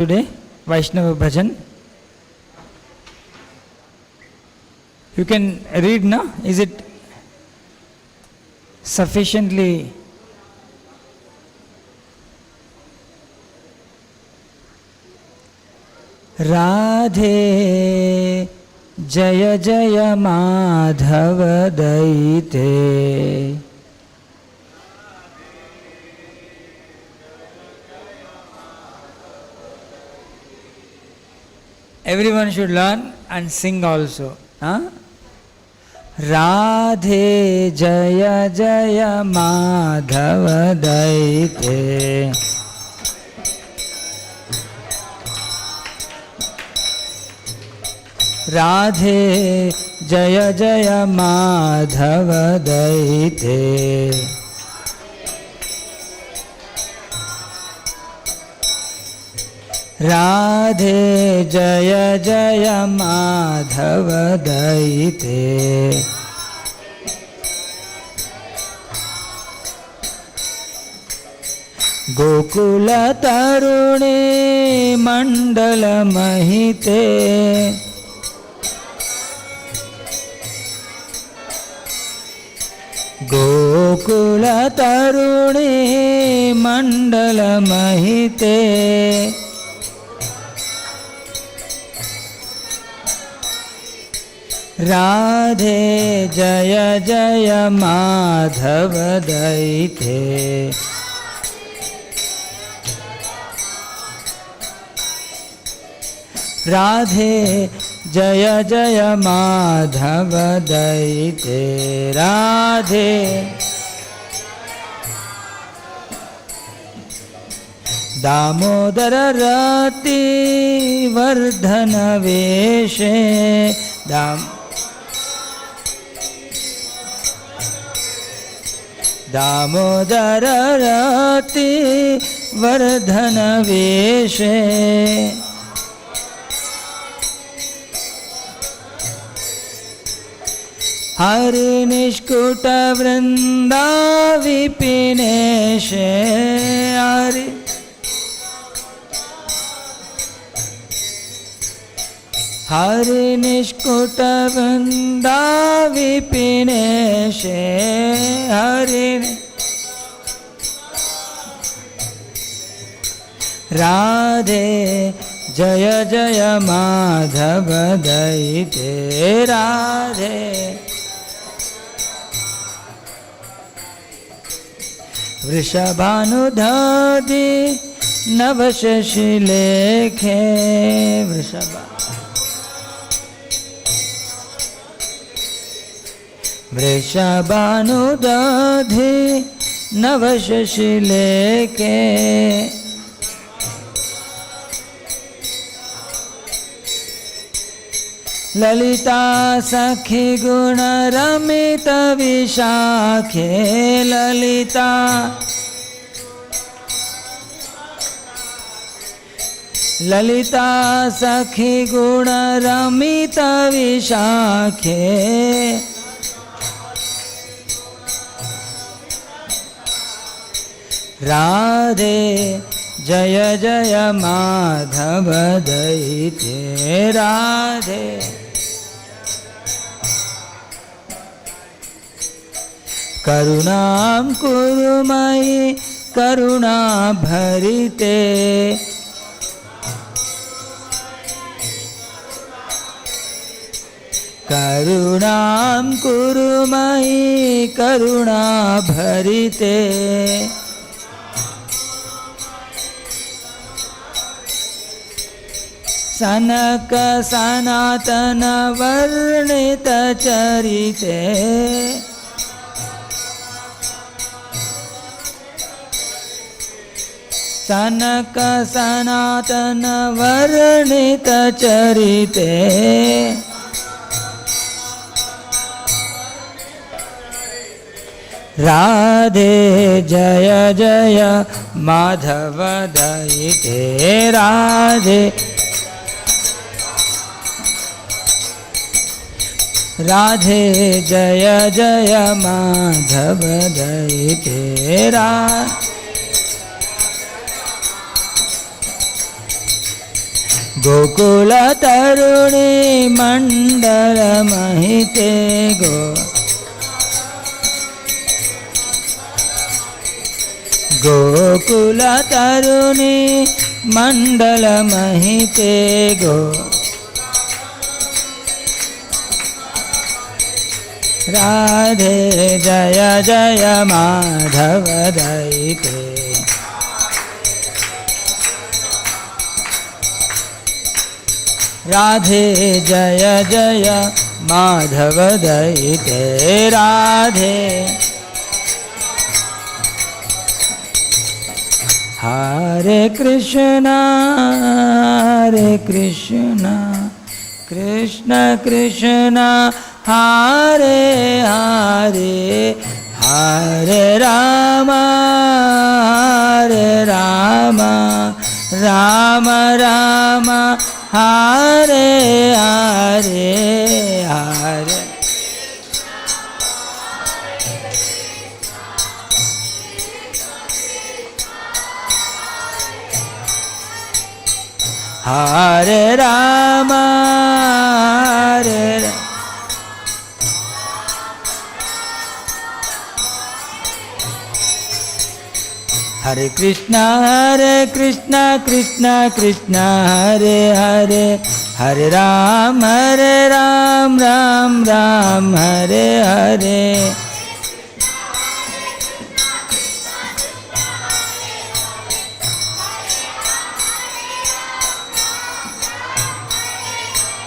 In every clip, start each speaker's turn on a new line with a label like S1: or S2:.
S1: today, Vaishnava Bhajan. You can read now. Is it sufficiently? Radhe Jaya Jaya Madhava Daite. Everyone should learn and sing also. Huh? Radhe Jaya Jaya Madhava Daite. Radhe Jaya Jaya Madhava Daite. Radhe Jaya Jaya Madhava Daite. Gokula Tarune Mandala Mahite. Gokula Tarune Mandala Mahite. Radhe Jaya Jaya Madhava Daite. Radhe Jaya Jaya Madhava Daite. Radhe Damodara Rati Vardhana Veshe. Damodara Rati Vardhana Veshe. Hari Nishkuta Vrinda Vipineshe. Hari Nishkuta Vrinda Vipineshe. Hari Radhe Jaya Jaya Madhava Daite. Radhe Vrishabhanudhadi Navashashilekhe. Vrishabhanudhadi Navashashilekhe. Lalita Sakhi Guna Ramita Vishakhe. Lalita Sakhi Guna Ramita Vishakhe. Radhe Jaya Jaya Madhava Daite. Radhe Karunam Kurumai Karuna Bharite. Karunam Kurumai Karuna Bharite. Sanaka Sanatana Varnita Charite. Sanaka Sanatana Varnita Charite. Radhe Jaya Jaya Madhava Daite. Radhe Radhe Jaya Jaya Madhava Daite. Gokul तरुणी मंडल महिते गोकुल तरुणी मंडल महिते राधे जय जय माधव दैते राधे जय जय माधव दैते राधे हरे कृष्णा कृष्ण कृष्ण हरे हरे हरे राम राम राम हरे हरे हरे हरे राम हरे कृष्णा कृष्ण कृष्ण हरे हरे हरे राम राम राम हरे हरे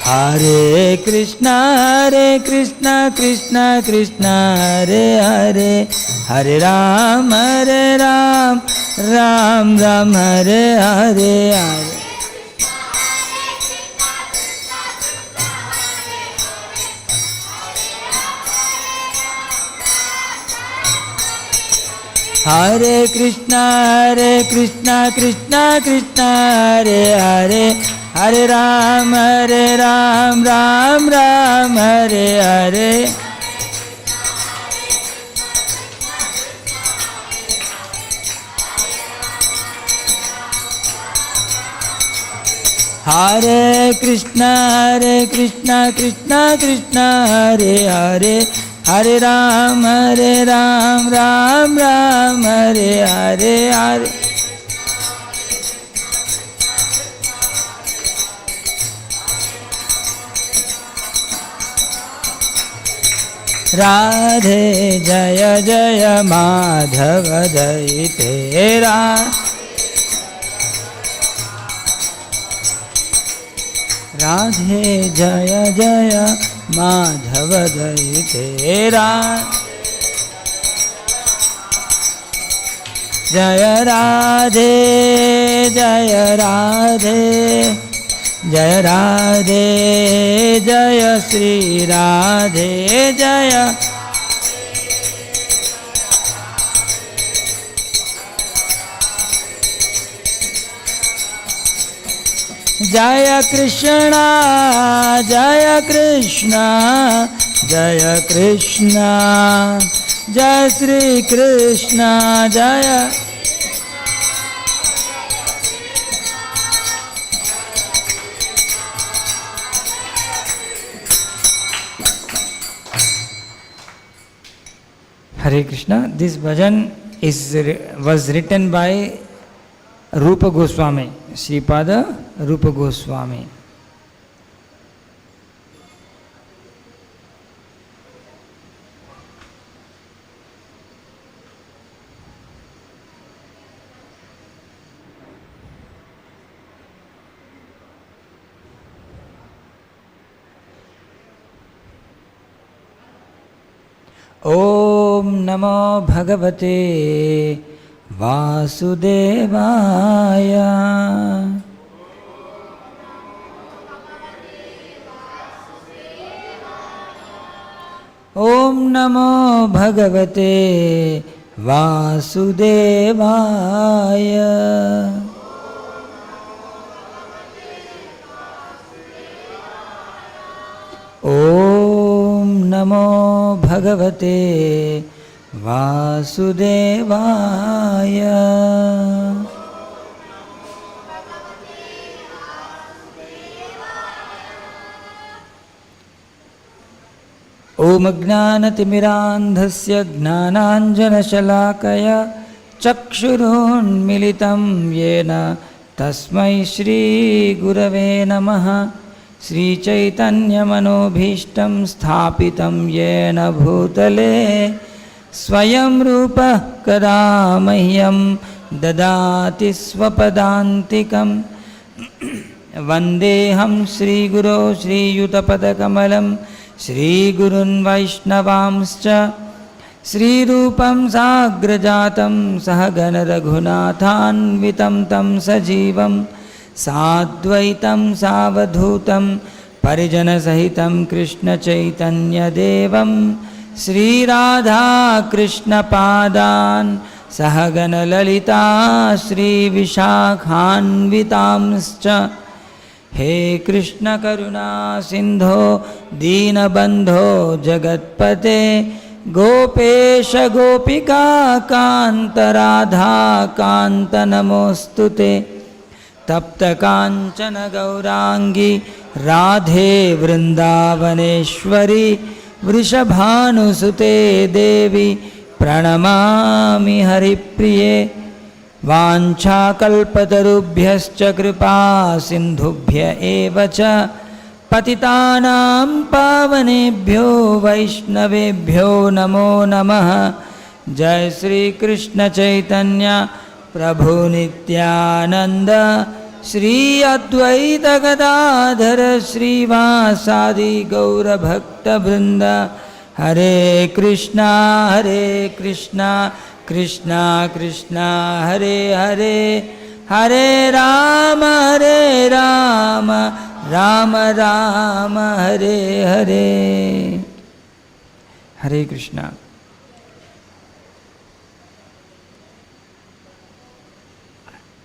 S1: हरे कृष्णा कृष्ण कृष्ण हरे हरे हरे राम राम हरे हरे हरे हरे कृष्णा कृष्ण कृष्ण हरे हरे हरे राम राम हरे हरे हरे कृष्णा कृष्ण कृष्ण हरे हरे हरे राम राम हरे हरे हरे राधे जय जय माधव दैते राधे जय जय माधव दैते जय राधे जय राधे जय राधे जय श्री राधे जय जय कृष्णा जय कृष्णा जय कृष्णा जय श्री कृष्णा जय Hare Krishna. This bhajan was written by Rupa Goswami, Sripada Rupa Goswami. Om Namo Bhagavate Vasudevaya. Om Namo Bhagavate Vasudevaya. Om Namo Bhagavate Vasudevaya. Om Jnanatimirandhasya Jnananjanashalakaya Chakshurunmilitam Yena Tasmai Shri Gurave Namaha. Śrī Caitanya-Manobhishtam Sthapitam Yena Bhutale Swayam Rupa Kada Mahyam Dadati Swapadantikam. Vandeham Shri Guru Shri Yutapadakamalam Shri Gurun Vaishnavamscha Shri Rupam Sagrajatam Sahagana Raghunathanvitam Tam Sajivam Sadvaitam Savadhutam Parijana Sahitam Krishna Chaitanya Devam Shri Radha Krishna Padan Sahagana Lalita Shri Vishakhanvitamscha. He Krishna Karuna Sindho Deenabandho Jagatpate Gopesha Gopika Kanta Radha Kanta Namostute. Tapta Kanchana Gaurangi Radhe Vrindavaneshwari Vrishabhanusute Devi Pranamami Haripriye. Vancha kalpatarubhyascha kripa sindhubhya evacha patitanam pavanebhyo vaishnavebhyo namo namaha. Jai Shri Krishna Chaitanya Prabhu Nityananda Shri Advaita Gadadhara Shri Vasadi Gaura Bhakta Vrinda. Hare Krishna Krishna Krishna Hare Hare Hare Rama Rama Rama Hare Hare. Hare Krishna.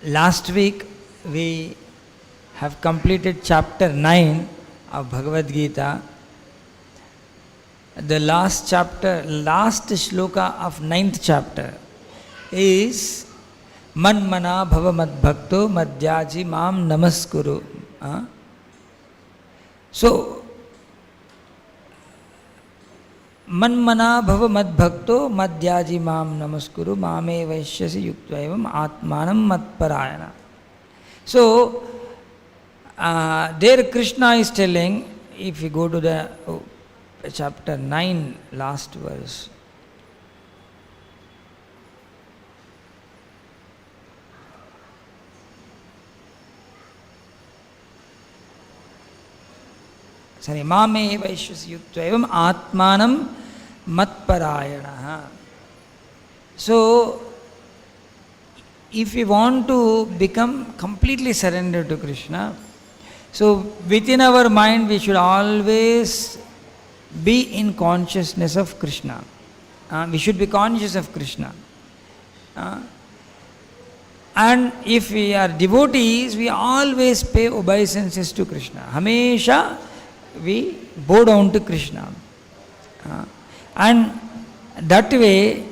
S1: Last week we have completed chapter 9 of Bhagavad Gita. The last chapter, last shloka of 9th chapter is Manmana Bhava Madbhakto Madhyaji Mam Namaskuru. So, Manmana Bhava Madbhakto Madhyaji Mam Namaskuru Mame Vaishyasi Yuktva Evam Atmanam Matparayana. So, there Krishna is telling, if you go to the chapter 9, last verse. Sorry, Mame Vaishyasi Yuktva Evam Atmanam Matparayana. So, if we want to become completely surrendered to Krishna, so within our mind we should always be in consciousness of Krishna. We should be conscious of Krishna. And if we are devotees, we always pay obeisances to Krishna. Hamesha we bow down to Krishna. And that way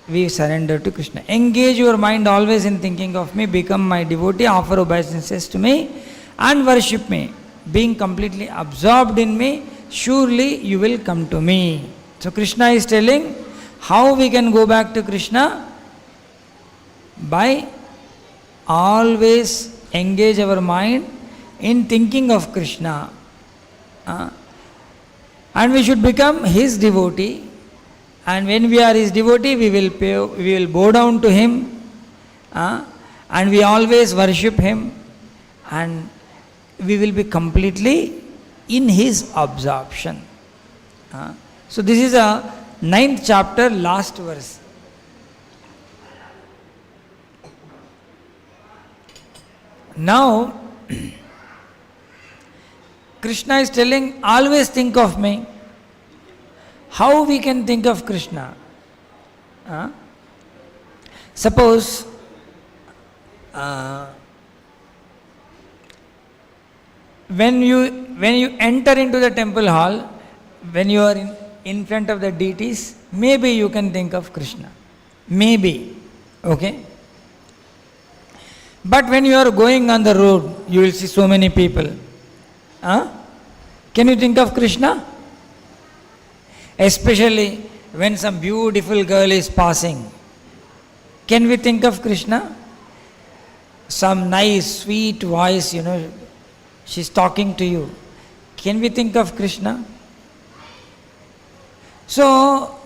S1: we surrender to Krishna. Engage your mind always in thinking of me, become my devotee, offer obeisances to me and worship me. Being completely absorbed in me, surely you will come to me. So Krishna is telling how we can go back to Krishna? By always engage our mind in thinking of Krishna. And we should become his devotee. And when we are his devotee, we will bow down to him. And we always worship him. And we will be completely in his absorption. So this is a 9th chapter, last verse. Now, Krishna is telling, always think of me. How we can think of Krishna? Suppose when you enter into the temple hall, when you are in front of the deities, maybe you can think of Krishna. Maybe. Okay? But when you are going on the road, you will see so many people. Can you think of Krishna? Especially when some beautiful girl is passing. Can we think of Krishna? Some nice, sweet voice, she's talking to you. Can we think of Krishna? So,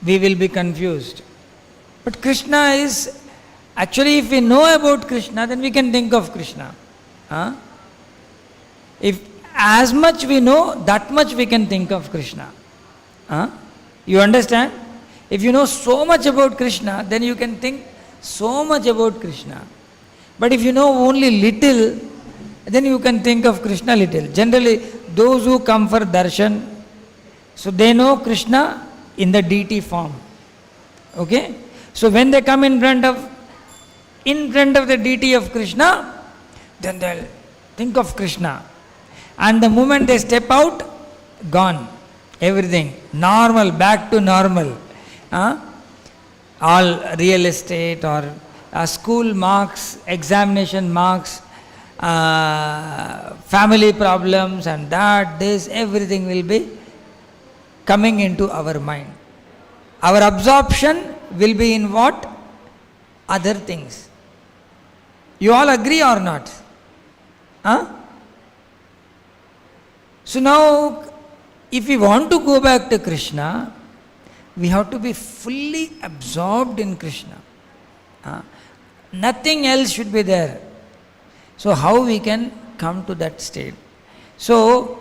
S1: we will be confused. But Krishna is, actually if we know about Krishna, then we can think of Krishna. If as much we know, that much we can think of Krishna. You understand? If you know so much about Krishna, then you can think so much about Krishna. But if you know only little, then you can think of Krishna little. Generally, those who come for darshan, so they know Krishna in the deity form. Okay? So when they come in front of the deity of Krishna, then they'll think of Krishna. And the moment they step out, gone. Everything. Normal, back to normal. All real estate or school marks, examination marks, family problems and this, everything will be coming into our mind. Our absorption will be in what? Other things. You all agree or not? So now, if we want to go back to Krishna, we have to be fully absorbed in Krishna. Nothing else should be there. So how we can come to that state? So,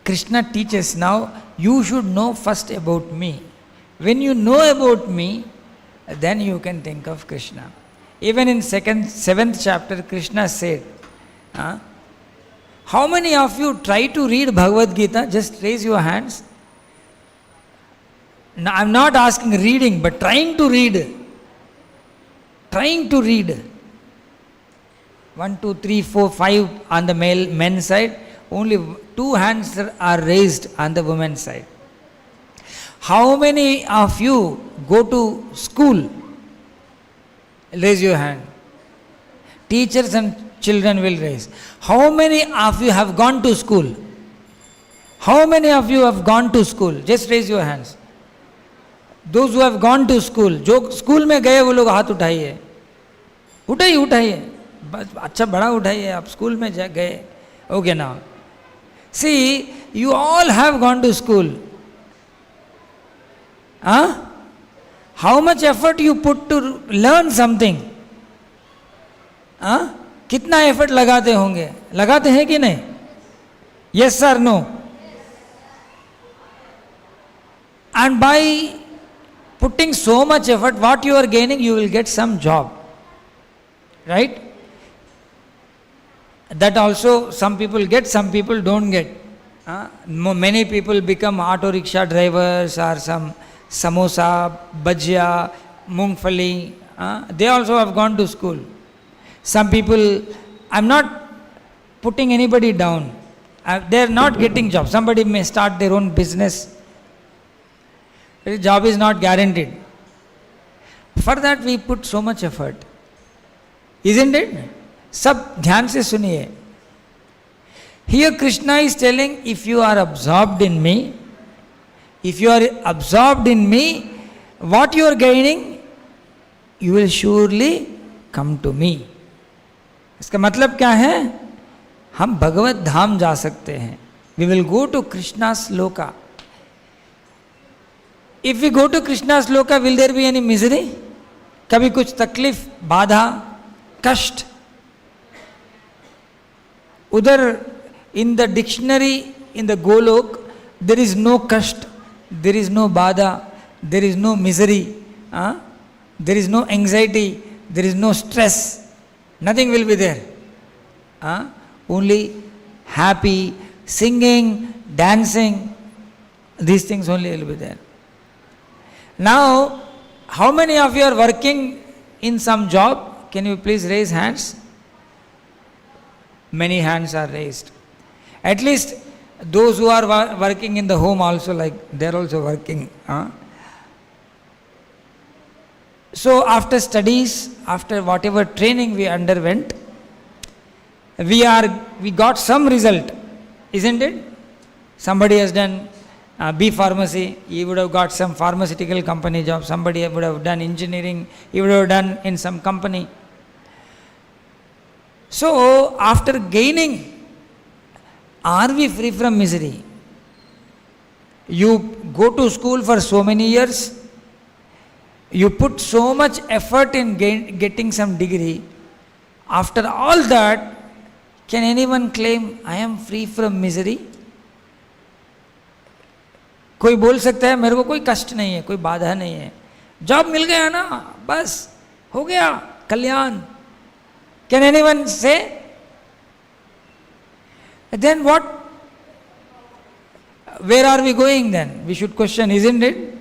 S1: Krishna teaches now, you should know first about me. When you know about me, then you can think of Krishna. Even in 7th chapter, Krishna said, how many of you try to read Bhagavad Gita? Just raise your hands. Now, I'm not asking reading, but trying to read. Trying to read. 1, 2, 3, 4, 5 on the men's side. Only 2 hands are raised on the women's side. How many of you go to school? Raise your hand. Teachers and children will raise. How many of you have gone to school? How many of you have gone to school? Just raise your hands. Those who have gone to school, जो school में गए वो लोग हाथ उठाइए. उठाइए. बस अच्छा बड़ा उठाइए. आप स्कूल में गए. Okay now. See, you all have gone to school. How much effort you put to learn something? कितना एफर्ट लगाते होंगे? लगाते हैं कि नहीं? Yes or no? And by putting so much effort, what you are gaining, you will get some job. Right? That also some people get, some people don't get. Many people become auto rickshaw drivers or some samosa, bhajia, mungfali. They also have gone to school. Some people, I'm not putting anybody down. They're not getting jobs. Somebody may start their own business. The job is not guaranteed. For that we put so much effort. Isn't it? Sab dhyan se suniye. Here Krishna is telling, if you are absorbed in me, what you are gaining, you will surely come to me. इसका मतलब क्या है? हम भगवत धाम जा सकते हैं. We will go to Krishna's loka. If we go to Krishna's loka, will there be any misery? कभी कुछ तकलीफ, बाधा, कष्ट? उधर in the dictionary, in the Golok, there is no kashт, there is no bada, there is no misery, there is no anxiety, there is no stress. Nothing will be there. Only happy, singing, dancing, these things only will be there. Now, how many of you are working in some job? Can you please raise hands? Many hands are raised. At least those who are working in the home also, like they are also working. So after studies, after whatever training we underwent, we got some result. isn't it? Somebody has done B pharmacy, he would have got some pharmaceutical company job. Somebody would have done engineering, he would have done in some company. So, after gaining, are we free from misery? You go to school for so many years, you put so much effort in getting some degree. After all that, can anyone claim, I am free from misery? कोई बोल सकता है मेरे को कोई कष्ट नहीं है, कोई बाधा नहीं है, जॉब मिल गया ना, बस हो गया कल्याण? Can anyone say? Then what? Where are we going then? We should question, isn't it?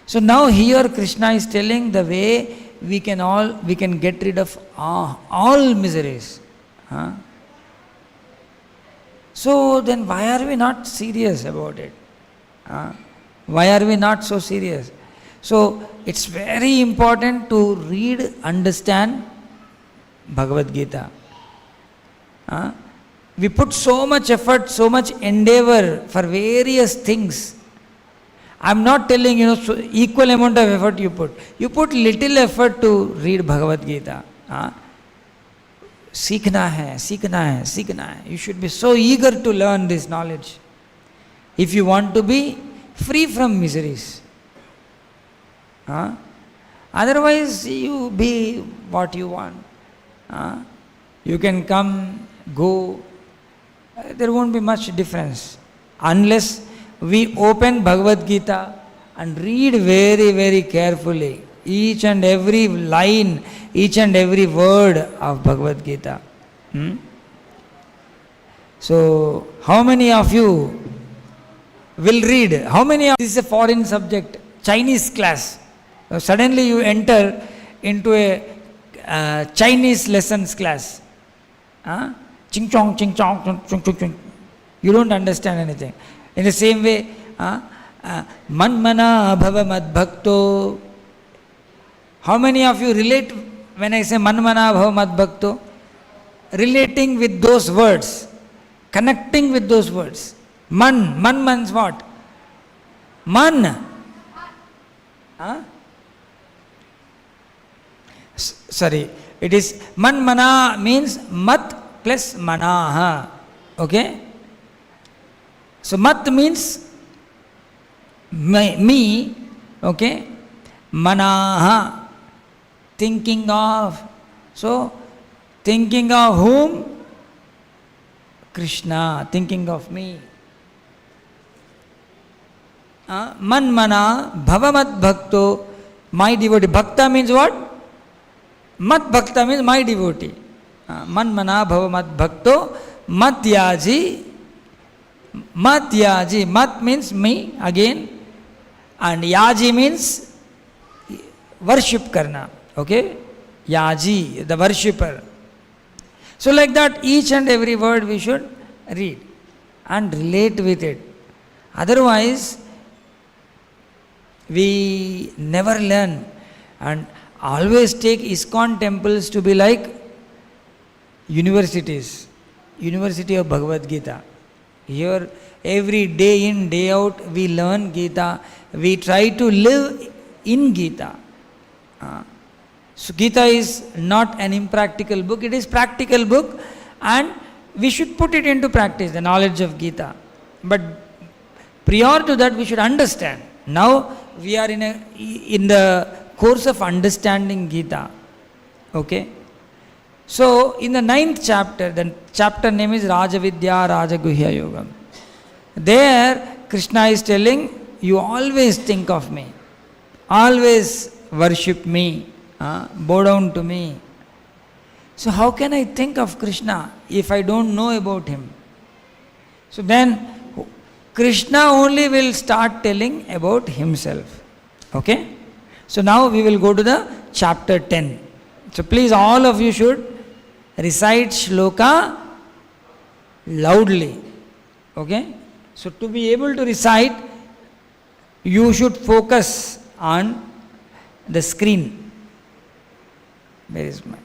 S1: So now here Krishna is telling the way we can get rid of all miseries. Huh? So then why are we not serious about it? Why are we not so serious? So it's very important to read, understand Bhagavad Gita. We put so much effort, so much endeavor for various things. I'm not telling so equal amount of effort you put. You put little effort to read Bhagavad Gita. सीखना है, सीखना है, सीखना है. You should be so eager to learn this knowledge if you want to be free from miseries. Otherwise, you be what you want. You can come, go. There won't be much difference unless we open Bhagavad Gita and read very, very carefully each and every line, each and every word of Bhagavad Gita. So, how many of you will read? How many of this is a foreign subject, Chinese class? So suddenly you enter into a Chinese lessons class. Ching chong, ching chong, chung chung chung. You don't understand anything. In the same way, man mana bhava mad bhakto. How many of you relate when I say man mana bhava mad bhakto? Relating with those words, connecting with those words. Man means what? Man. Sorry, it is man mana means mat plus manaha. Okay? So mat means me, okay? Manaha, thinking of. So, thinking of whom? Krishna, thinking of me. Man mana bhava mat bhakto, my devotee. Bhakta means what? Mat bhakta means my devotee. Man mana bhava mat bhakto, mat yaji. Mat yaji. Mat means me again. And yaji means worship karna. Okay? Yaji, the worshipper. So like that, each and every word we should read and relate with it. Otherwise, we never learn. And always take Iskcon temples to be like universities. University of Bhagavad Gita. Here, every day in, day out, we learn Gita. We try to live in Gita. So Gita is not an impractical book, it is practical book, and we should put it into practice, the knowledge of Gita. But prior to that, we should understand. Now we are in the course of understanding Gita. Okay? So in the 9th chapter, the chapter name is Rajavidya Rajaguhya Yogam. There Krishna is telling, you always think of me, always worship me, bow down to me. So how can I think of Krishna if I don't know about him? So then Krishna only will start telling about himself. Okay? So now we will go to the chapter 10. So please, all of you should recite shloka loudly. Okay? So to be able to recite, you should focus on the screen. Where is my?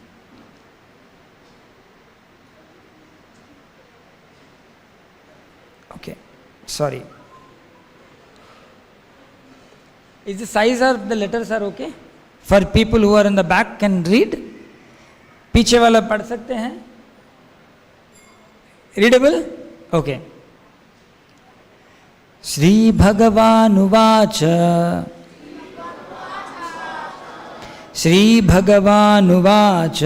S1: Sorry. Is the size of the letters are okay? For people who are in the back can read? पीछे वाला पढ़ सकते हैं? Readable? Okay. Shri भगवानुवाच Shri भगवानुवाच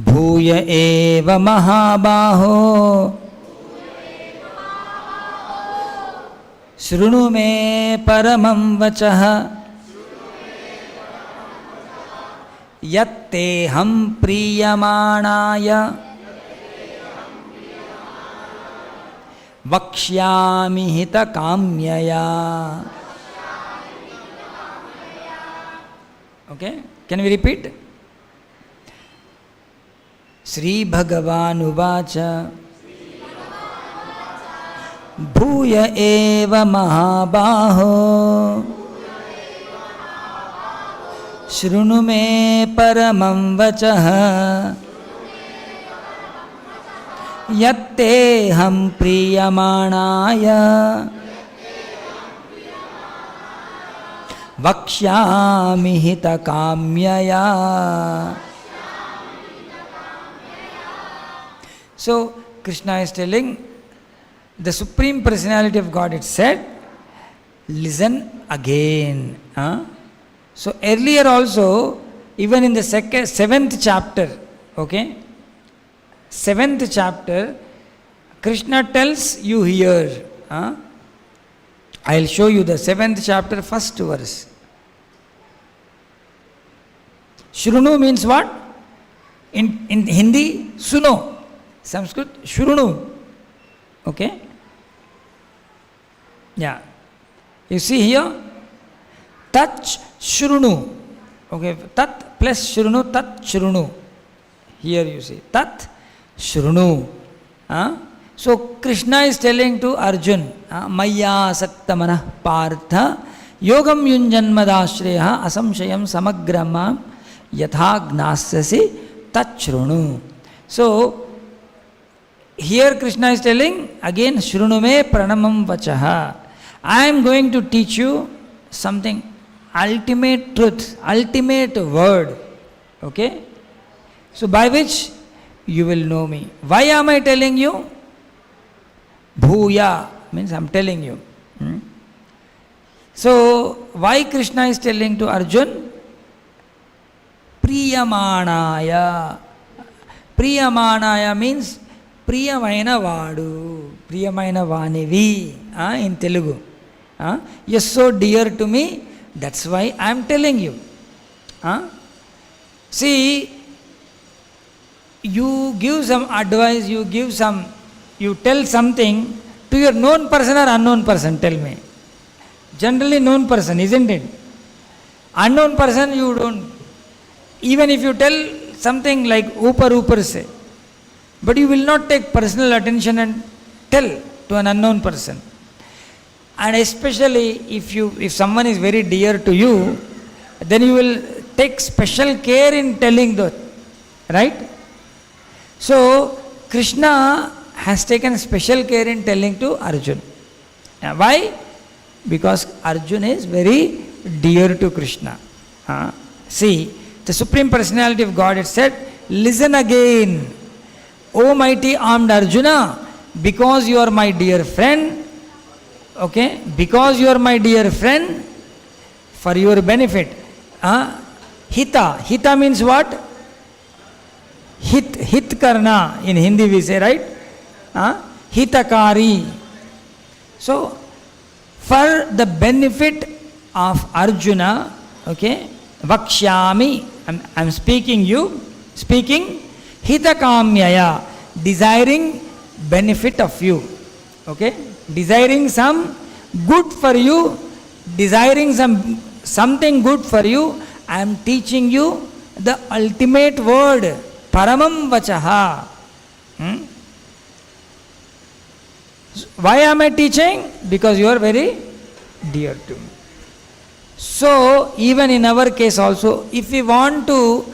S1: भूय एव महाबाहो शृणु मे परमं वचः यत्तेऽहं प्रीयमाणाय वक्ष्यामि हितकाम्यया. Okay, can we repeat? Shri भगवानुवाच भूय एव महाबाहो शृणु मे परमं वचः यत्तेऽहं प्रीयमाणाय वक्ष्यामि हितकाम्यया. So Krishna is telling the Supreme Personality of God, it said, listen again. So earlier also, even in the seventh chapter, okay, seventh chapter, Krishna tells you here. I'll show you the seventh chapter, first verse. Shrunu means what? In Hindi, suno. Sanskrit, Shrunu. Okay? Yeah. You see here, Tat Shrunu. Okay, Tat plus Shrunu, Tat Shrunu. Here you see, Tat Shrunu. So Krishna is telling to Arjun, Maya Saktamana Partha Yogam Yunjanmadashreya Asamshayam Samagramam Yatha Gnasyasi Tat Shrunu. So here Krishna is telling again, Shrunume Pranamam Vachaha. I am going to teach you something, ultimate truth, ultimate word. Okay? So by which you will know me. Why am I telling you? Bhuya means I am telling you. So why Krishna is telling to Arjun? Priyamanaya. Priyamanaya means Priyamaina Vadu, Priyamaina Vanivi in Telugu. You're so dear to me, that's why I am telling you. See, you give some advice, you tell something to your known person or unknown person, tell me. Generally known person, isn't it? Unknown person you don't. Even if you tell something like upar say, but you will not take personal attention and tell to an unknown person. And especially if someone is very dear to you, then you will take special care in telling that, right? So Krishna has taken special care in telling to Arjun. Why? Because Arjun is very dear to Krishna. See, the Supreme Personality of God, it said, listen again, O mighty armed Arjuna, because you are my dear friend, okay, because you are my dear friend, for your benefit. Hita means what? Hit karna, in Hindi we say, right? Hitakari. So, for the benefit of Arjuna, okay, Vakshyami, I'm speaking Hitakamyaya, desiring benefit of you, okay, desiring some good for you, desiring something good for you, I am teaching you the ultimate word, Paramam Vachaha. Why am I teaching? Because you are very dear to me. So, even in our case also, if we want to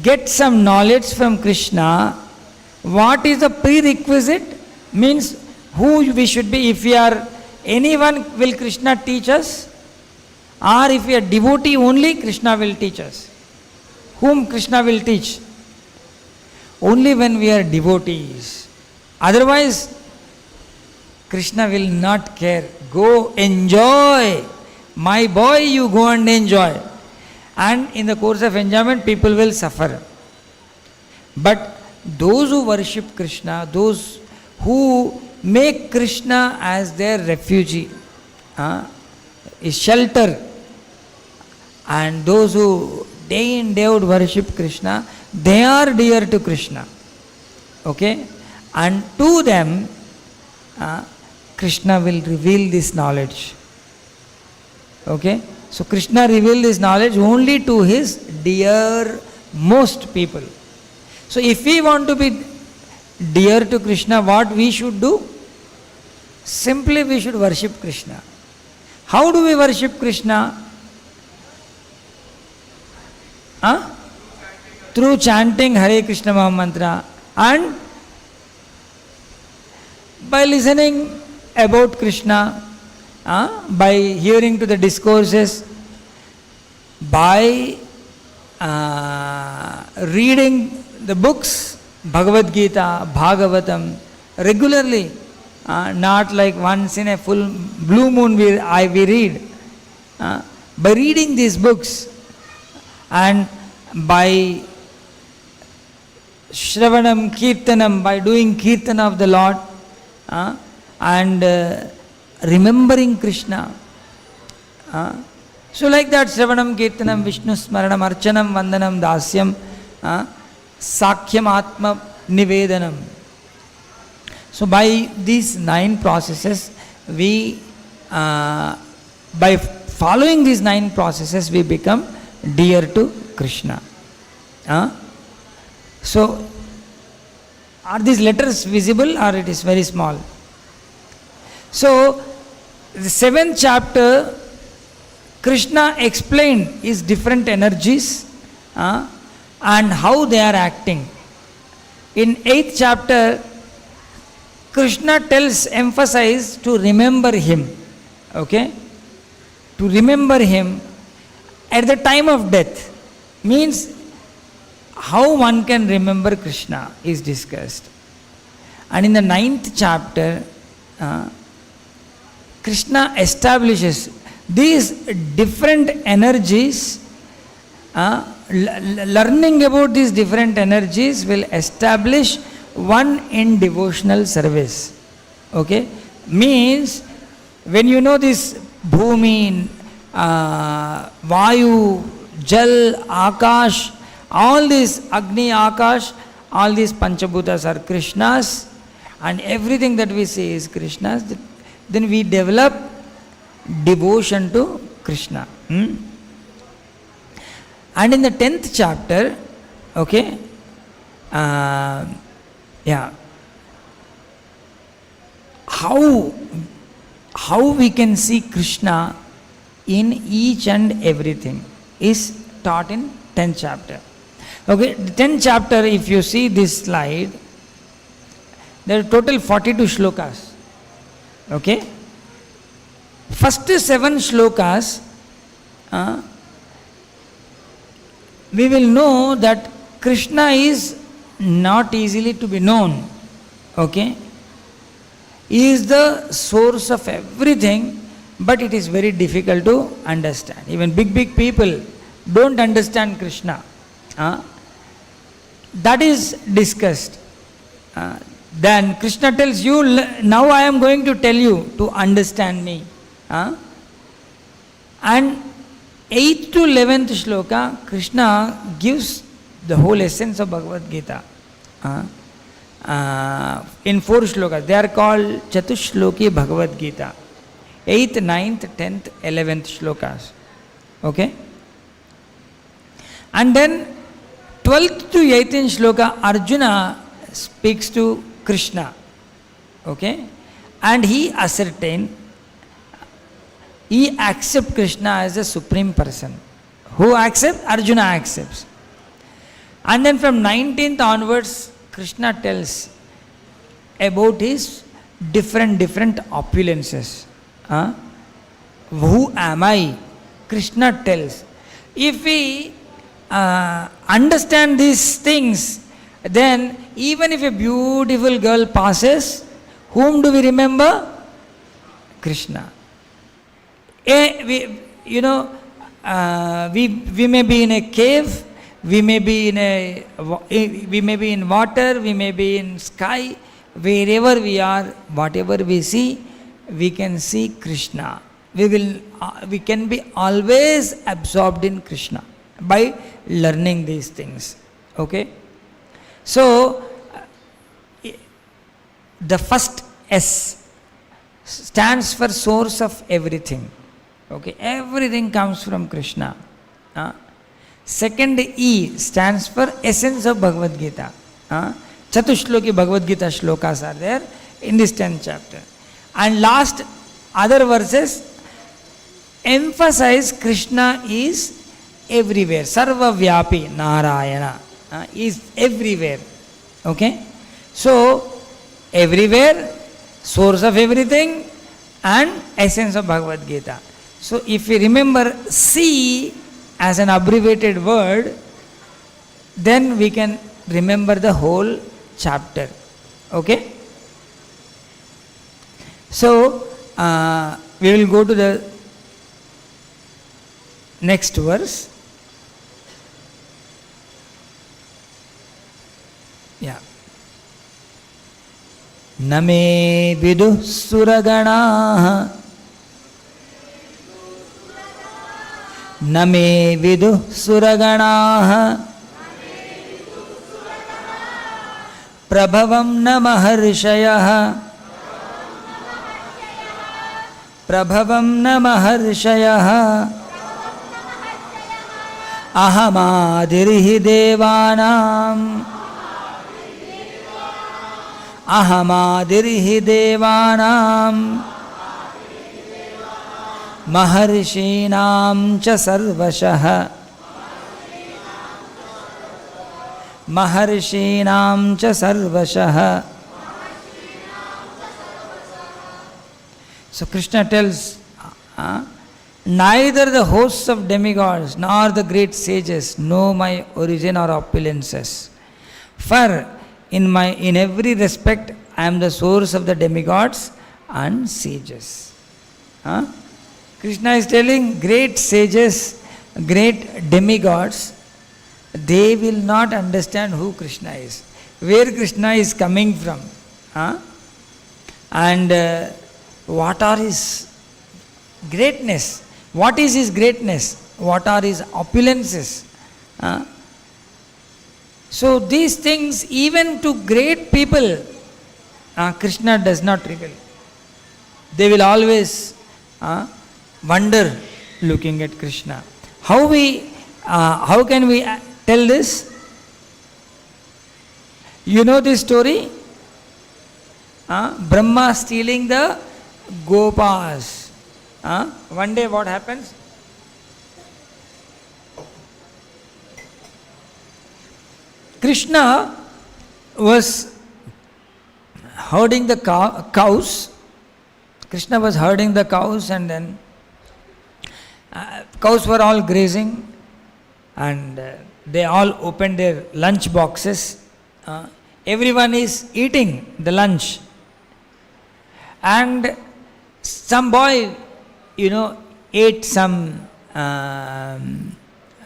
S1: get some knowledge from Krishna, What is the prerequisite? Means who we should be. If we are anyone, will Krishna teach us? Or if we are devotee only, Krishna will teach us. Whom Krishna will teach? Only when we are devotees. Otherwise, Krishna will not care. Go enjoy. My boy, you go and enjoy. And in the course of enjoyment, people will suffer. But those who worship Krishna, those who make Krishna as their refuge, is shelter, and those who day in day out worship Krishna, they are dear to Krishna. Okay? And to them, Krishna will reveal this knowledge. Okay? So Krishna revealed this knowledge only to his dear most people. So if we want to be dear to Krishna, what we should do? Simply we should worship Krishna. How do we worship Krishna? Through chanting Hare Krishna Mahamantra and by listening about Krishna, by hearing to the discourses, by reading the books, Bhagavad Gita, Bhagavatam, regularly, not like once in a full blue moon we read. By reading these books and by Shravanam, Kirtanam, by doing Kirtan of the Lord, and remembering Krishna. So like that, Shravanam, Kirtanam, Vishnu Smaranam, Archanam, Vandanam, Dasyam, Sakhyam, Atma, Nivedanam. So by these 9 processes, we, by following these 9 processes, we become dear to Krishna. So, are these letters visible or it is very small? So, the 7th chapter, Krishna explained his different energies and how they are acting. In 8th chapter, Krishna emphasize to remember him. Okay? To remember him at the time of death. Means how one can remember Krishna is discussed. And in the 9th chapter, Krishna establishes these different energies. Learning about these different energies will establish one in devotional service. Okay? Means when you know this Bhumi, Vayu, Jal, Akash, all these Agni, Akash, all these Panchabhutas are Krishnas, and everything that we see is Krishnas, then we develop devotion to Krishna. And in the 10th chapter, okay, how we can see Krishna in each and everything is taught in 10th chapter. Okay, the 10th chapter, if you see this slide, there are total 42 shlokas. Okay, first 7 shlokas, we will know that Krishna is not easily to be known. Okay, he is the source of everything, but it is very difficult to understand. Even big people don't understand Krishna. That is discussed. Then Krishna tells you, now I am going to tell you to understand me. And 8th to 11th shloka, Krishna gives the whole essence of Bhagavad Gita. In 4 shlokas, they are called Chatushloki Bhagavad Gita. 8th, 9th, 10th, 11th shlokas. Okay? And then 12th to 18th shloka, Arjuna speaks to Krishna. Okay? And he accepts Krishna as a supreme person. Who accepts? Arjuna accepts. And then from 19th onwards, Krishna tells about his different opulences. Who am I? Krishna tells. If we understand these things, then even if a beautiful girl passes, whom do we remember? Krishna. We may be in a cave, we may be in water, we may be in sky, wherever we are, whatever we see, we can see Krishna. We can be always absorbed in Krishna by learning these things. Okay? So, the first S stands for source of everything. Okay, everything comes from Krishna. Second E stands for essence of Bhagavad Gita. Chatushloki Bhagavad Gita shlokas are there in this 10th chapter. And last, other verses emphasize Krishna is everywhere. Sarva Vyapi Narayana is everywhere. Okay? So, everywhere, source of everything, and essence of Bhagavad Gita. So, if we remember C as an abbreviated word, then we can remember the whole chapter. Okay? So, we will go to the next verse. Yeah. Name vidu suragana Name vidu suragana Prabhavam namaharshayah Prabhavam namaharshayah Ahamadirhi devanam Ahamadirhi devanam Maharshinam cha sarvashah Maharshinam cha sarvashah. So Krishna tells, neither the hosts of demigods nor the great sages know my origin or opulences. For in every respect I am the source of the demigods and sages. Krishna is telling great sages, great demigods, they will not understand who Krishna is, where Krishna is coming from, and what are his greatness, what is his greatness, what are his opulences. So these things, even to great people, Krishna does not reveal. They will always wonder looking at Krishna. How can we tell this? You know this story? Brahma stealing the gopas. One day what happens? Krishna was herding the cows. Krishna was herding the cows, and then cows were all grazing, and they all opened their lunch boxes. Everyone is eating the lunch, and some boy, ate some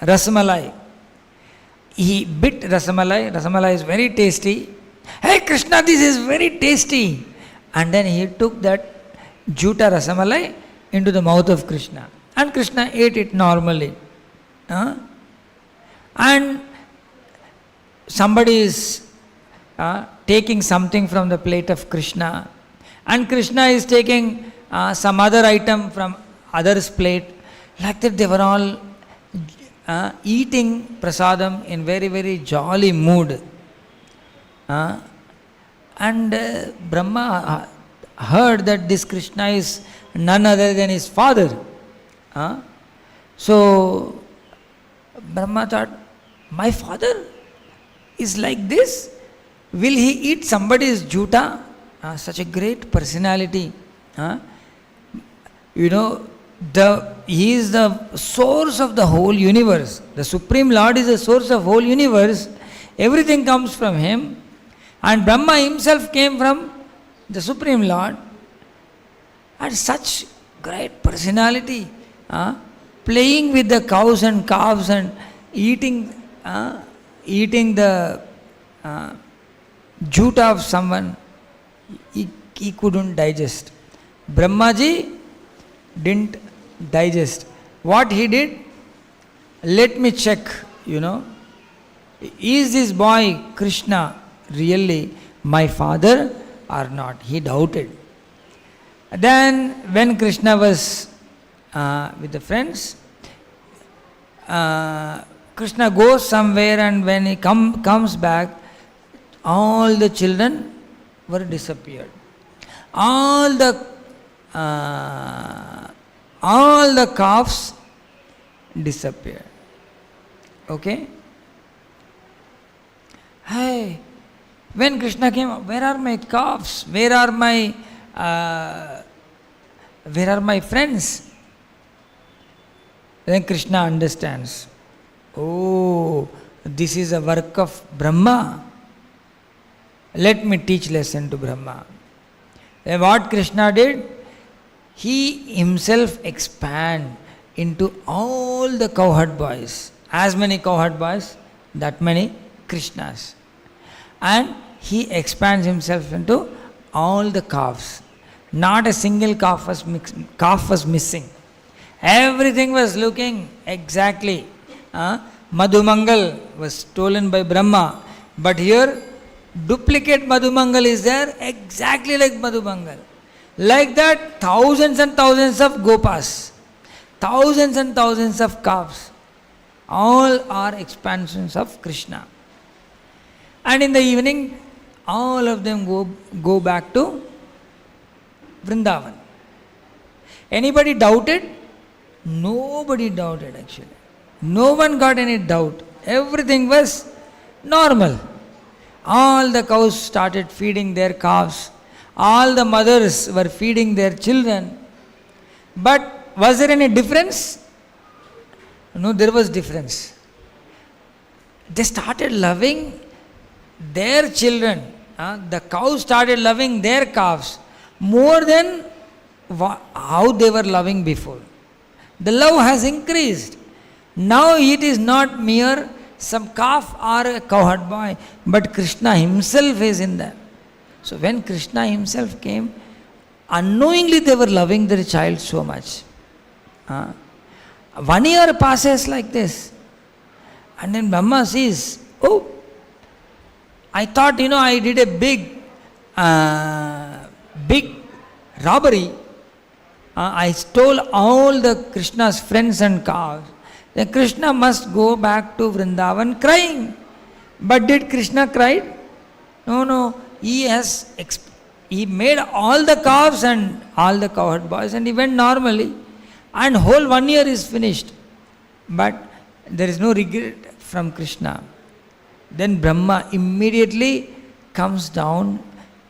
S1: rasamalai. He bit rasamalai. Rasamalai is very tasty. Hey Krishna, this is very tasty. And then he took that juta rasamalai into the mouth of Krishna. And Krishna ate it normally. And somebody is taking something from the plate of Krishna. And Krishna is taking some other item from other's plate. Like that they were all eating prasadam in very, very jolly mood. And Brahma heard that this Krishna is none other than his father. So Brahma thought, my father is like this? Will he eat somebody's juta? Such a great personality. You know, he is the source of the whole universe. The Supreme Lord is the source of whole universe. Everything comes from him. And Brahma himself came from the Supreme Lord. And such great personality. Playing with the cows and calves and eating the juta of someone. He couldn't digest. Brahmaji didn't digest. What he did? Let me check, is this boy Krishna really my father or not? He doubted. Then when Krishna was with the friends, Krishna goes somewhere, and when he comes back, all the children were disappeared. All the calves disappeared. Okay? Hey, when Krishna came, where are my calves? Where are my friends? Then Krishna understands. Oh, this is a work of Brahma. Let me teach lesson to Brahma. Then what Krishna did? He himself expand into all the cowherd boys. As many cowherd boys, that many Krishnas. And he expands himself into all the calves. Not a single calf was missing. Everything was looking exactly. Madhumangal was stolen by Brahma. But here, duplicate Madhumangal is there, exactly like Madhumangal. Like that, thousands and thousands of gopas, thousands and thousands of calves, all are expansions of Krishna. And in the evening, all of them go back to Vrindavan. Anybody doubted? Nobody doubted actually. No one got any doubt. Everything was normal. All the cows started feeding their calves. All the mothers were feeding their children. But was there any difference? No, there was difference. They started loving their children. The cows started loving their calves more than how they were loving before. The love has increased. Now it is not mere some calf or a cowherd boy, but Krishna himself is in there. So when Krishna himself came, unknowingly they were loving their child so much. 1 year passes like this. And then Brahma sees, oh, I thought, I did a big robbery. I stole all the Krishna's friends and calves. Then Krishna must go back to Vrindavan crying. But did Krishna cry? No. He made all the calves and all the cowherd boys, and he went normally. And whole 1 year is finished. But there is no regret from Krishna. Then Brahma immediately comes down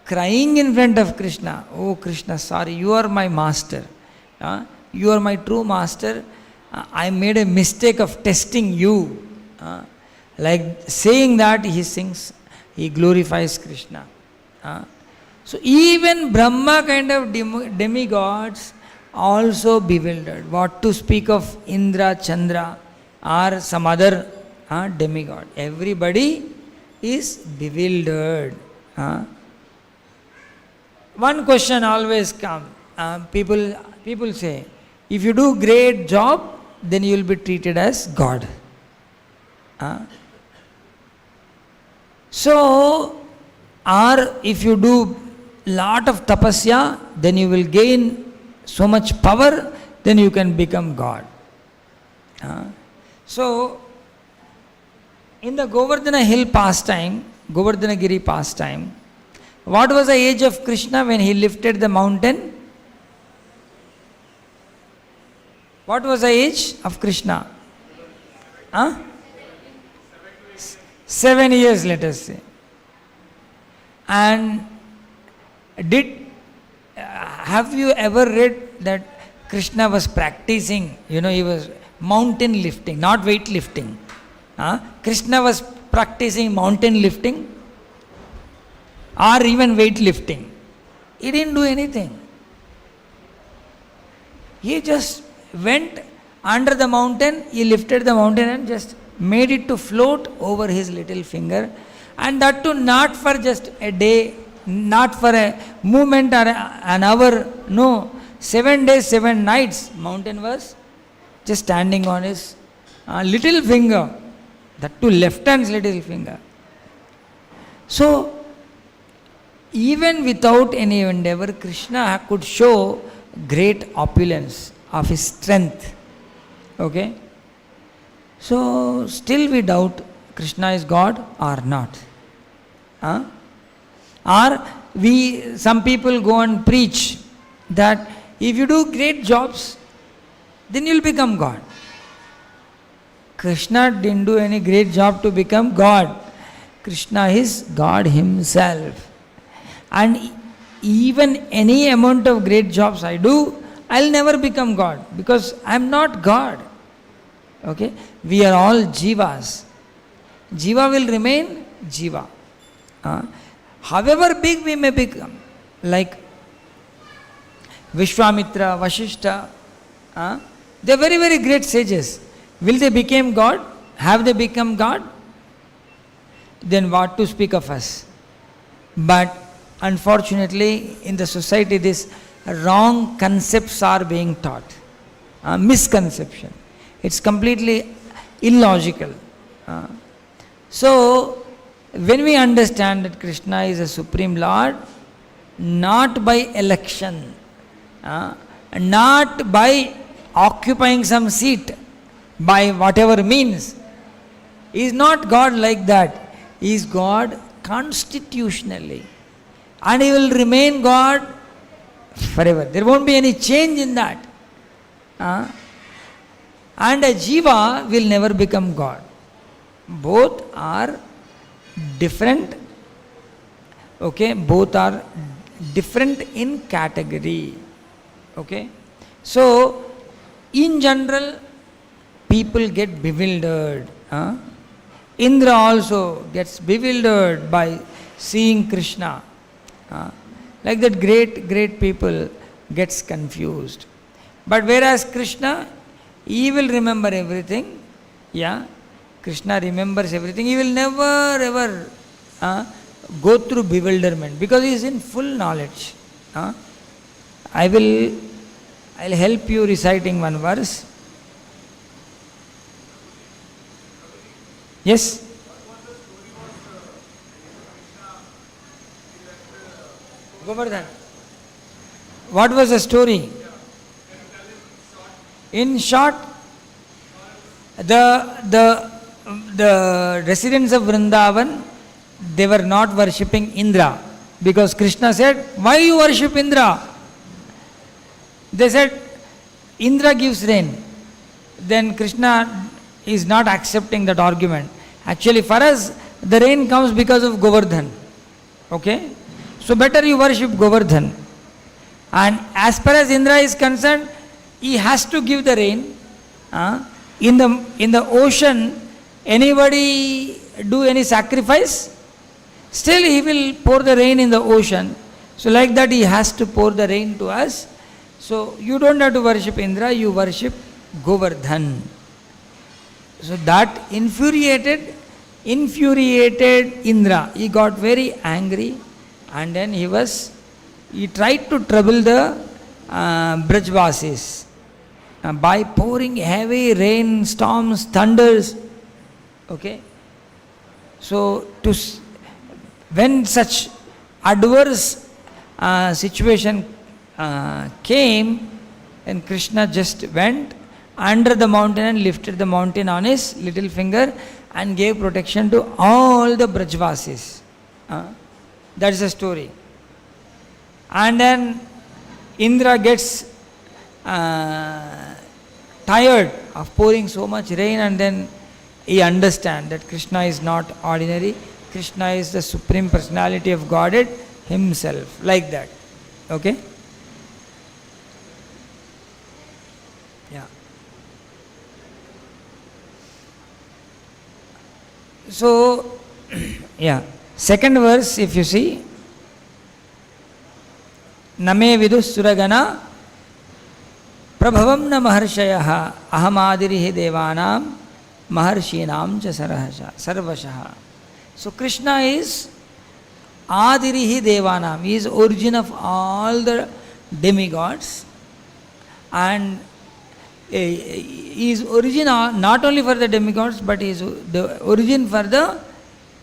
S1: crying in front of Krishna. Oh Krishna, sorry, you are my master. You are my true master. I made a mistake of testing you. Like saying that, he sings, he glorifies Krishna. So even Brahma kind of demigods also bewildered. What to speak of Indra, Chandra or some other demigod. Everybody is bewildered. One question always comes. People say, if you do great job, then you will be treated as God. So, or if you do lot of tapasya, then you will gain so much power, then you can become God. So, in the Govardhana hill pastime, Govardhanagiri pastime, what was the age of Krishna when he lifted the mountain? What was the age of Krishna? 7 years, let us say. And have you ever read that Krishna was practicing, he was mountain lifting, not weight lifting. Krishna was practicing mountain lifting or even weight lifting. He didn't do anything. He just went under the mountain, he lifted the mountain and just made it to float over his little finger, and that too not for just a day, not for a moment or an hour, no, 7 days, 7 nights, mountain was just standing on his little finger, that too left hand's little finger. So, even without any endeavor, Krishna could show great opulence of his strength. Okay? So, still we doubt Krishna is God or not. Or some people go and preach that if you do great jobs, then you will become God. Krishna didn't do any great job to become God. Krishna is God himself. And even any amount of great jobs I do, I'll never become God, because I'm not God. Okay? We are all jivas. Jiva will remain jiva. However big we may become, like Vishwamitra, Vashishta, they are very, very great sages. Will they become God? Have they become God? Then what to speak of us? But unfortunately, in the society, these wrong concepts are being taught. Misconception. It's completely illogical. So, when we understand that Krishna is a Supreme Lord, not by election, not by occupying some seat, by whatever means, he is not God like that. He is God constitutionally. And he will remain God forever. There won't be any change in that. And a jiva will never become God. Both are different. Okay, both are different in category. Okay, so in general, people get bewildered. Indra also gets bewildered by seeing Krishna. Like that, great people gets confused. But whereas Krishna, he will remember everything. Yeah, Krishna remembers everything. He will never ever go through bewilderment, because he is in full knowledge. I'll help you reciting one verse. Yes? Govardhan. What was the story? In short, the residents of Vrindavan, they were not worshipping Indra, because Krishna said, why you worship Indra? They said, Indra gives rain. Then Krishna is not accepting that argument. Actually, for us, the rain comes because of Govardhan. Okay? So better you worship Govardhan. And as far as Indra is concerned, he has to give the rain. In the ocean, anybody do any sacrifice? Still he will pour the rain in the ocean. So like that he has to pour the rain to us. So you don't have to worship Indra, you worship Govardhan. So that infuriated Indra. He got very angry, and then he tried to trouble the Brajvasis by pouring heavy rain, storms, thunders. Okay. So when such adverse situation came, and Krishna just went under the mountain and lifted the mountain on his little finger and gave protection to all the Brajvasis. That is the story. And then Indra gets tired of pouring so much rain, and then he understands that Krishna is not ordinary. Krishna is the Supreme Personality of Godhead Himself, like that. Okay? Yeah. So, yeah. Second verse, if you see, Name vidus suragana prabhavam na maharshayah ahamadirihi devanam maharshinam cha sarvashaha. So Krishna is adirihi devanam. He is origin of all the demigods, and he is origin not only for the demigods, but he is the origin for the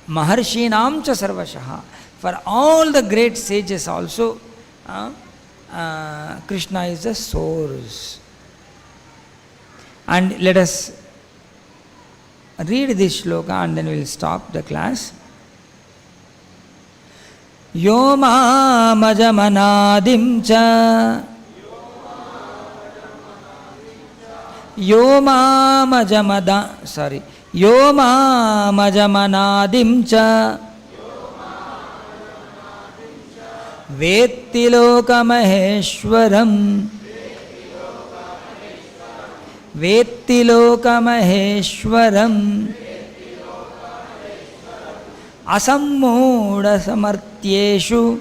S1: maharshinam cha sarvashaha. For all the great sages also, Krishna is the source. And let us read this shloka and then we will stop the class. Yoma majamanadim cha Yoma majamanadim cha Vetti lokamaheshwaram Vetti lokamaheshwaram Asammudha samartyeshu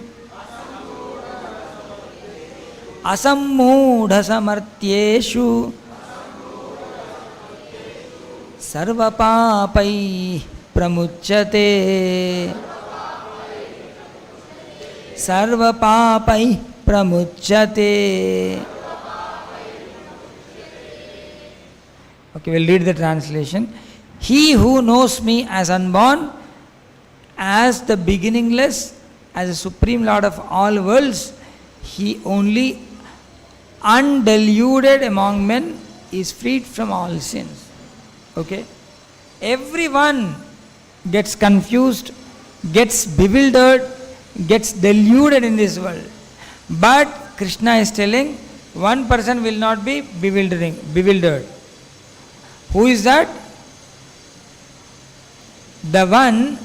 S1: Asammudha samartyeshu Sarvapapai pramuchyate Sarvapapai pramuchyate. Okay, we'll read the translation. He who knows me as unborn, as the beginningless, as the Supreme Lord of all worlds, he only undiluted among men is freed from all sins. Okay? Everyone gets confused, gets bewildered, gets deluded in this world. But Krishna is telling, one person will not be bewildered. Who is that? The one,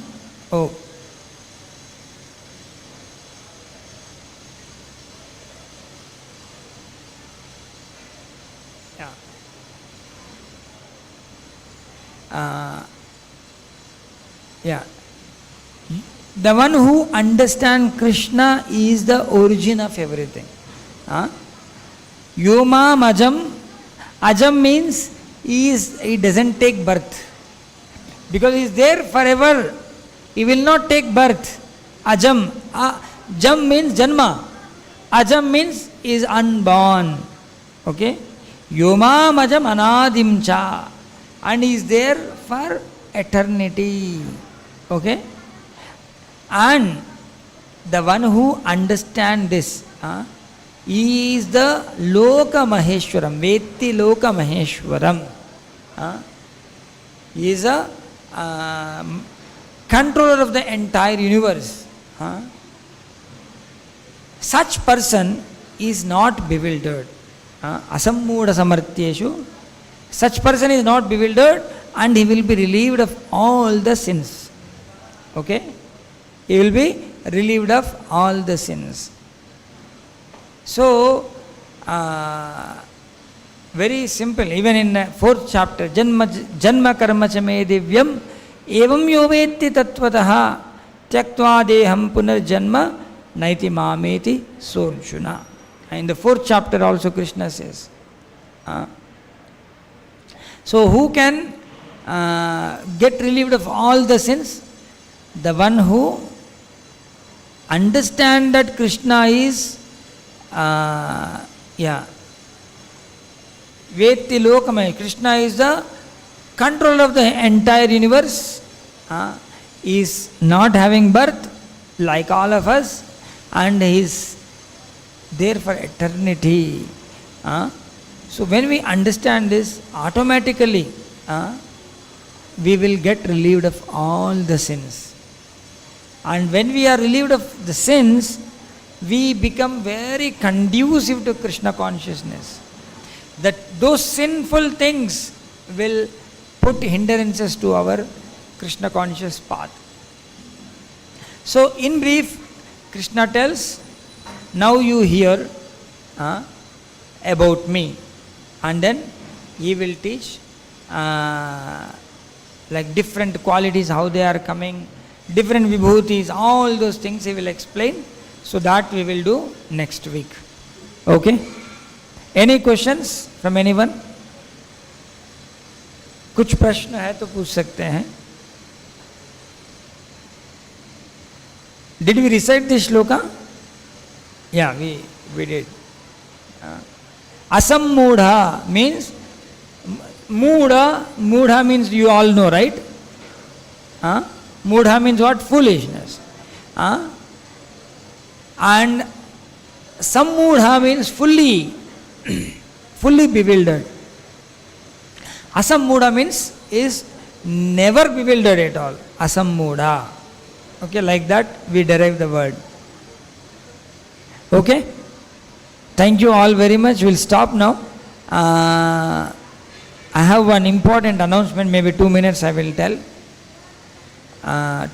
S1: the one who understands Krishna is the origin of everything. Yoma Ajam. Ajam means he doesn't take birth. Because he is there forever. He will not take birth. Ajam. Jam means Janma. Ajam means he is unborn. Okay? Yoma Ajam Anadim Cha. And he is there for eternity. Okay? And the one who understands this, he is the Loka Maheshwaram, Vetti Loka Maheshwaram. He is a controller of the entire universe. Such person is not bewildered. Asammudha samartyeshu. Such person is not bewildered and he will be relieved of all the sins. Okay? He will be relieved of all the sins. So, very simple. Even in the 4th chapter, Janma karma cha me divyam evam yo vetti tattvataha tyaktva deham punarjanma naiti mameti sorjuna. In the 4th chapter also Krishna says. So, who can get relieved of all the sins? The one who understand that Krishna is Vetti Lokamaya. Krishna is the controller of the entire universe. He is not having birth like all of us, and he is there for eternity. So when we understand this, automatically we will get relieved of all the sins. And when we are relieved of the sins, we become very conducive to Krishna consciousness. That those sinful things will put hindrances to our Krishna conscious path. So in brief, Krishna tells, now you hear about me, and then he will teach like different qualities, how they are coming, different vibhutis, all those things he will explain. So that we will do next week. Okay? Any questions from anyone? कुछ प्रश्न है तो पूछ सकते हैं. Did we recite this shloka? Yeah, we did. Asammudha means, Mudha means you all know, right? Mudha means what? Foolishness. And Sammudha means fully bewildered. Asammudha means is never bewildered at all. Asammudha. Okay, like that we derive the word. Okay? Thank you all very much. We'll stop now. I have one important announcement, maybe 2 minutes I will tell.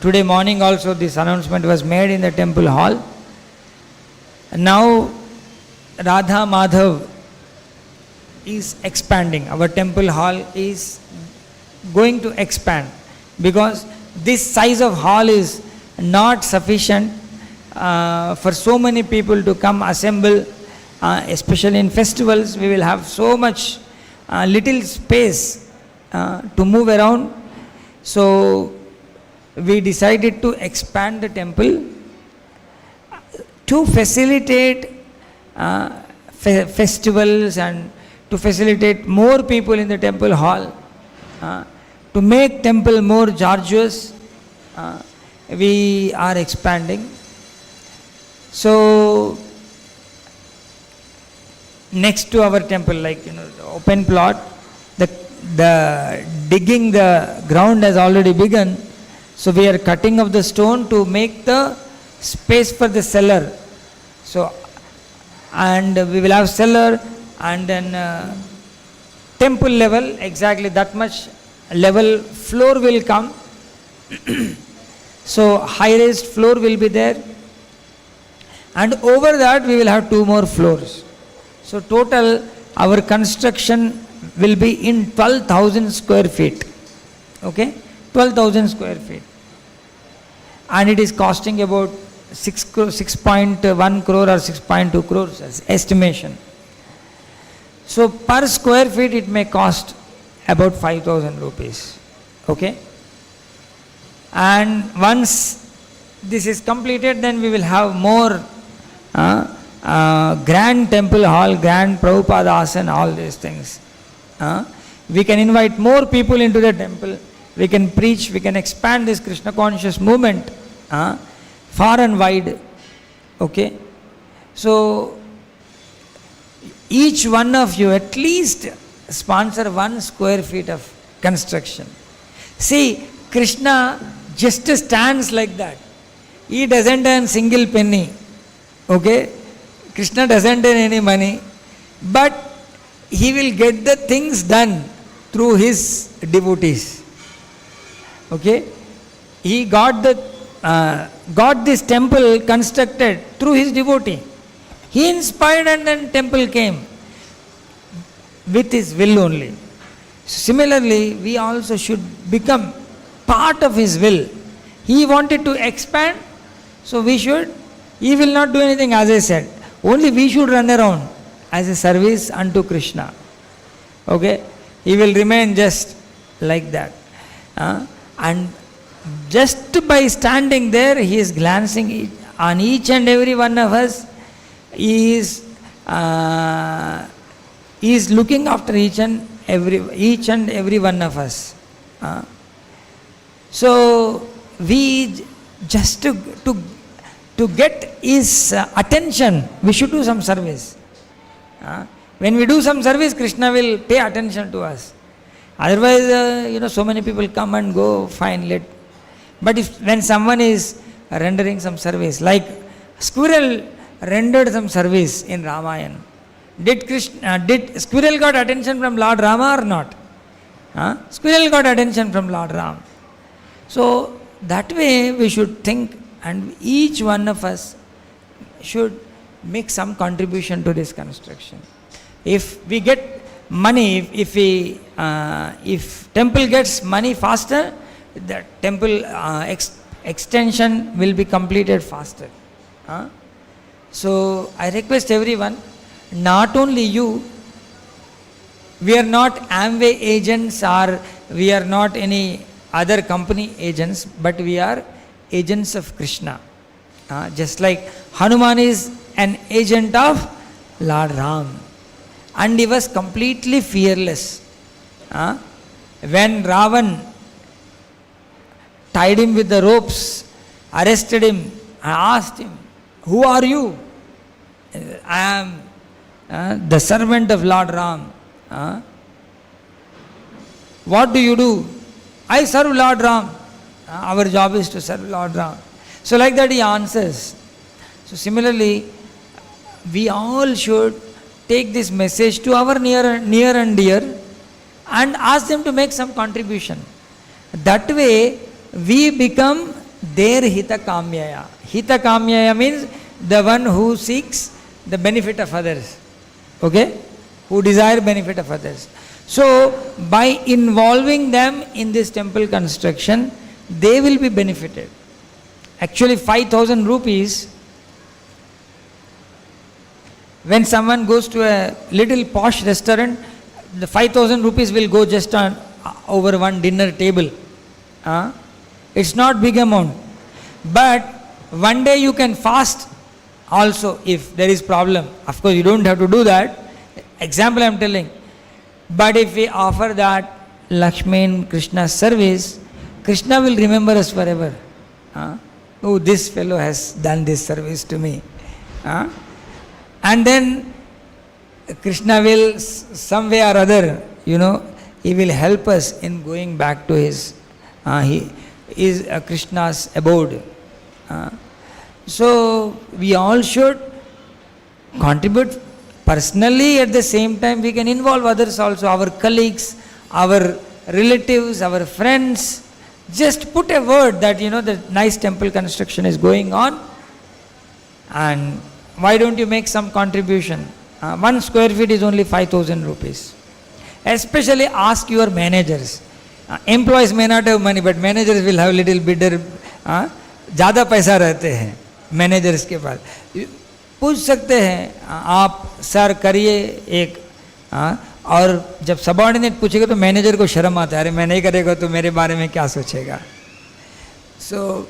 S1: Today morning also this announcement was made in the temple hall. Now Radha Madhav is expanding. Our temple hall is going to expand because this size of hall is not sufficient for so many people to come assemble, especially in festivals. We will have so much little space to move around. So we decided to expand the temple to facilitate festivals and to facilitate more people in the temple hall, to make temple more gorgeous. We are expanding. So next to our temple, like open plot, the digging the ground has already begun. So we are cutting of the stone to make the space for the cellar. So, and we will have cellar, and then temple level, exactly that much level floor will come. So high raised floor will be there, and over that we will have 2 more floors. So total our construction will be in 12,000 square feet. Okay, 12,000 square feet, and it is costing about 6.1 crore or 6.2 crores as estimation. So per square feet it may cost about 5,000 rupees. Okay, and once this is completed, then we will have more grand temple hall, grand Prabhupada Asana, all these things. We can invite more people into the temple. We can preach, we can expand this Krishna conscious movement far and wide. Okay, so each one of you at least sponsor 1 square feet of construction. See, Krishna just stands like that. He doesn't earn single penny. Okay, Krishna doesn't earn any money, but he will get the things done through his devotees. Okay, he got this temple constructed through his devotee. He inspired, and then temple came with his will only. Similarly, we also should become part of his will. He wanted to expand, so we should. He will not do anything, as I said. Only we should run around as a service unto Krishna. Okay, he will remain just like that. And just by standing there, he is glancing on each and every one of us. He is looking after each and every one of us. So we just to get his attention, we should do some service. When we do some service, Krishna will pay attention to us. Otherwise, so many people come and go, fine, but when someone is rendering some service, like squirrel rendered some service in Ramayana, did squirrel got attention from Lord Rama or not? Squirrel got attention from Lord Ram. So that way we should think And each one of us should make some contribution to this construction. If we get money, if temple gets money faster, the temple extension will be completed faster. So I request everyone, not only you, we are not Amway agents or we are not any other company agents, but we are agents of Krishna. Just like Hanuman is an agent of Lord Ram, and he was completely fearless. When Ravan tied him with the ropes, arrested him, and asked him, "Who are you?" "I am the servant of Lord Ram." "What do you do?" "I serve Lord Ram." "Our job is to serve Lord Ram." So like that he answers. So similarly, we all should take this message to our near and dear and ask them to make some contribution. That way we become their hitakamyaya. Hitakamyaya means the one who seeks the benefit of others. Okay? Who desire benefit of others. So by involving them in this temple construction, they will be benefited. Actually 5,000 rupees, when someone goes to a little posh restaurant, the 5,000 rupees will go just on over one dinner table. It's not big amount. But one day you can fast also if there is problem. Of course you don't have to do that. Example I am telling. But if we offer that Lakshmi in Krishna's service, Krishna will remember us forever. Oh, this fellow has done this service to me. And then Krishna will some way or other, he will help us in going back to his, he is Krishna's abode. So we all should contribute personally, at the same time we can involve others also, our colleagues, our relatives, our friends. Just put a word that the nice temple construction is going on, and why don't you make some contribution? 1 square feet is only 5,000 rupees. Especially ask your managers. Employees may not have money, but managers will have little bit. ज़्यादा पैसा रहते हैं managers के पास. पूछ सकते हैं आप sir करिए एक, और जब सबऑर्डिनेट पूछेगा तो मैनेजर को शर्म आता है, अरे मैं नहीं करेगा तो मेरे बारे में क्या सोचेगा. So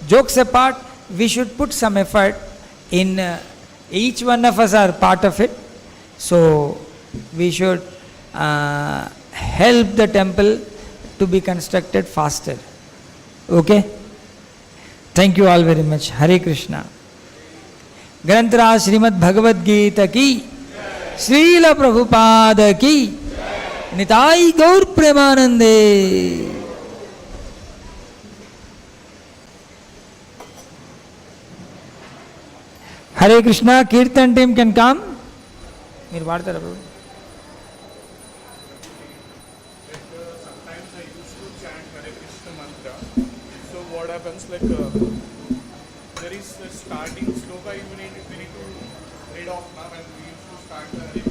S1: jokes apart, we should put some effort in, each one of us are part of it. So we should help the temple to be constructed faster. Okay? Thank you all very much. Hare Krishna. ग्रंथराज Shrimad Bhagavad Gita की, श्रील प्रभुपाद की, निताई गौर प्रेमानंदे. Hare Krishna. Kirtan team can come. మీరు పాడతారా ప్రభు?
S2: Sometimes I used to chant Hare Krishna mantra. So what happens, there is a starting sloka we need to read off now, and we used to start the Hare